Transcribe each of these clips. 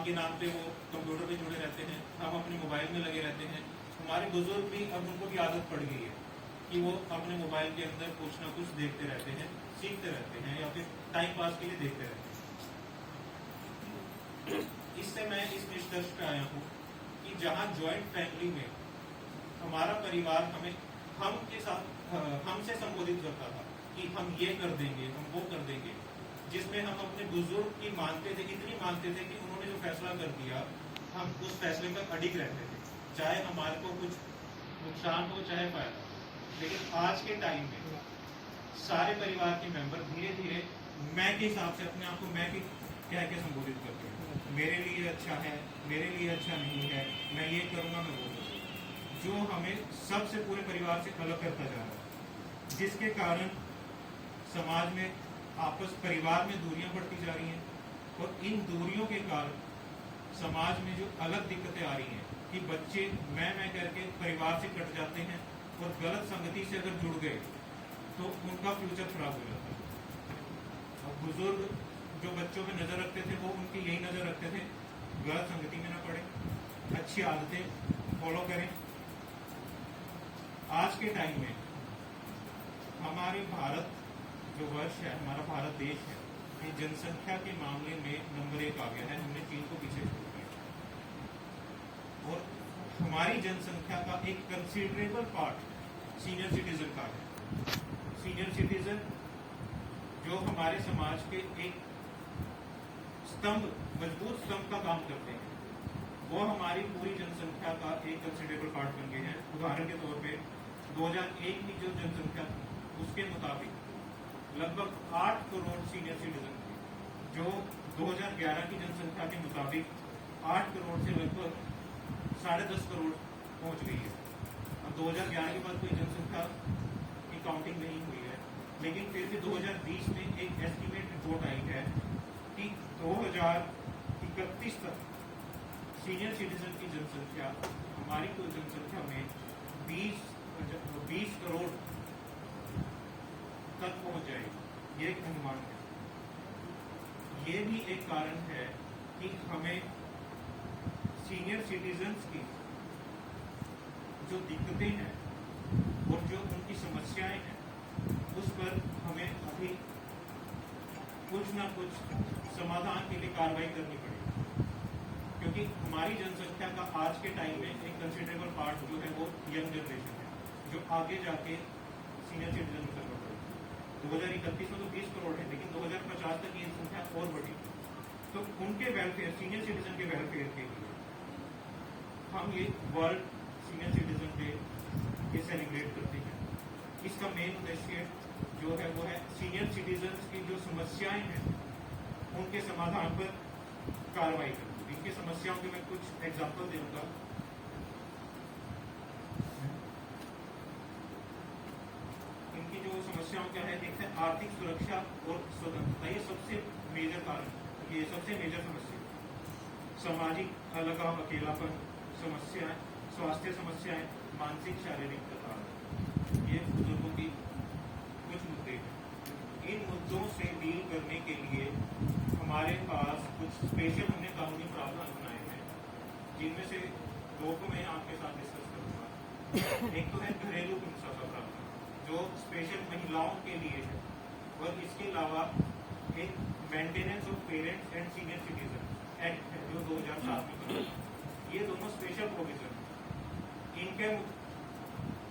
काम के नाम पे वो कंप्यूटर पे जुड़े रहते हैं, हम अपने मोबाइल में लगे रहते हैं। हमारे बुजुर्ग भी, अब उनको भी आदत पड़ गई है कि वो अपने मोबाइल के अंदर कुछ ना कुछ देखते रहते हैं, सीखते रहते हैं, या फिर टाइम पास के लिए देखते रहते हैं। इससे मैं इस निष्कर्ष पे आया हूँ कि जहाँ ज्वाइंट फैमिली में हमारा परिवार हमें हमसे संबोधित करता था कि हम ये कर देंगे, हम वो कर देंगे, जिसमें हम अपने बुजुर्ग की मानते थे, इतनी मानते थे कि उन्होंने जो फैसला कर दिया हम उस फैसले पर अडिग रहते थे, चाहे हमारे को कुछ नुकसान हो चाहे फायदा। लेकिन आज के टाइम में सारे परिवार के मेंबर धीरे धीरे मैं के हिसाब से अपने आप को मैं के कह के संबोधित करते हैं। मेरे लिए अच्छा है, मेरे लिए अच्छा नहीं है, मैं ये करूँगा, मैं वो करूँगा, जो हमें सबसे पूरे परिवार से अलग करता जा रहा है, जिसके कारण समाज में परिवार में दूरियां बढ़ती जा रही हैं। और इन दूरियों के कारण समाज में जो अलग दिक्कतें आ रही हैं कि बच्चे मैं करके परिवार से कट जाते हैं और गलत संगति से अगर जुड़ गए तो उनका फ्यूचर खराब हो जाता है। और बुजुर्ग जो बच्चों पे नजर रखते थे वो उनकी यही नजर रखते थे गलत संगति में ना पड़े, अच्छी आदतें फॉलो करें। आज के टाइम में हमारे भारत जो वर्ष है, हमारा भारत देश है, ये जनसंख्या के मामले में नंबर 1 आ गया है। हमने चीन को पीछे छोड़ दिया और हमारी जनसंख्या का एक कंसिडरेबल पार्ट सीनियर सिटीजन का है। सीनियर सिटीजन जो हमारे समाज के एक स्तंभ, मजबूत स्तंभ का काम करते हैं, वो हमारी पूरी जनसंख्या का एक कंसिडरेबल पार्ट बन गए हैं। उदाहरण के तौर पे 2001 की जो जनसंख्या उसके मुताबिक लगभग 8 करोड़ सीनियर सिटीजन थे, जो 2011 की जनसंख्या के मुताबिक 8 करोड़ से लगभग 10.5 करोड़ पहुंच गई है। अब 2011 के बाद कोई जनसंख्या की काउंटिंग नहीं हुई है, लेकिन फिर भी 2020 में एक एस्टीमेट रिपोर्ट आई है कि 2031 तक सीनियर सिटीजन की जनसंख्या हमारी कुल जनसंख्या में 20 करोड़ तक पहुंच जाएगी। ये एक अनुमान है। ये भी एक कारण है कि हमें सीनियर सिटीजन्स की जो दिक्कतें हैं और जो उनकी समस्याएं हैं उस पर हमें अभी कुछ ना कुछ समाधान के लिए कार्रवाई करनी पड़ेगी, क्योंकि हमारी जनसंख्या का आज के टाइम में एक कंसिडरेबल पार्ट जो है वो यंग जनरेशन है, जो आगे जाके सीनियर सिटीजन में कन्वर्ट होगी। 2031 में तो 20 करोड़ है, लेकिन 2050 तक ये संख्या और बढ़ेगी। तो उनके वेलफेयर, सीनियर सिटीजन के वेलफेयर के लिए हम ये वर्ल्ड सीनियर सिटीजन डे ये सेलिब्रेट करते हैं। इसका मेन उद्देश्य जो है वो है सीनियर सिटीजन की जो समस्याएं हैं उनके समाधान पर कार्रवाई करना। इनकी समस्याओं के मैं कुछ एग्जाम्पल दूंगा। इनकी जो समस्याओं क्या है, एक है आर्थिक सुरक्षा और स्वतंत्रता, ये सबसे मेजर कारण, ये सबसे मेजर समस्या। सामाजिक अलगाव, अकेलापन समस्याएं, स्वास्थ्य समस्याएं, मानसिक शारीरिक तनाव, ये बुजुर्गों की कुछ मुद्दे हैं। इन मुद्दों से डील करने के लिए हमारे पास कुछ स्पेशल हमने कानूनी प्रावधान बनाए हैं, जिनमें से 2 को मैं आपके साथ डिस्कस करूंगा। एक तो है घरेलू हिंसा का प्रावधान, जो स्पेशल महिलाओं के लिए है, और इसके अलावा एक maintenance of parents and senior citizen act है जो 2007 में बना। ये दोनों स्पेशल प्रोविजन, इनके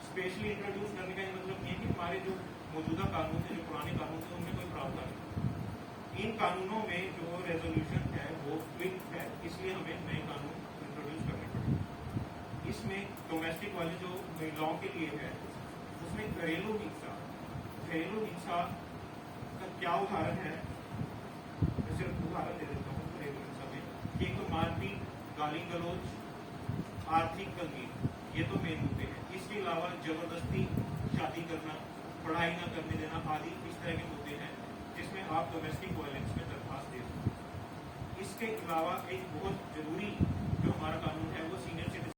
स्पेशली इंट्रोड्यूस करने का मतलब ये कि हमारे जो मौजूदा कानून थे, जो पुराने कानून थे, उनमें कोई प्रावधान नहीं। इन कानूनों में जो रेजोल्यूशन है वो क्विक है, इसलिए हमें नए कानून इंट्रोड्यूस करने पड़े। इसमें डोमेस्टिक वाले जो महिलाओं के लिए है, उसमें घरेलू हिंसा का क्या उदाहरण है, मैं सिर्फ उदाहरण दे देता हूँ। घरेलू हिंसा में एक तो मारपीट, गाली गलौज, आर्थिक तंगी, ये तो मेन मुद्दे हैं। इसके अलावा जबरदस्ती शादी करना, पढ़ाई न करने देना आदि इस तरह के मुद्दे हैं जिसमें आप डोमेस्टिक वायलेंस में दरखास्त दे सकते हैं। इसके अलावा एक बहुत जरूरी जो हमारा कानून है वो सीनियर सिटीजन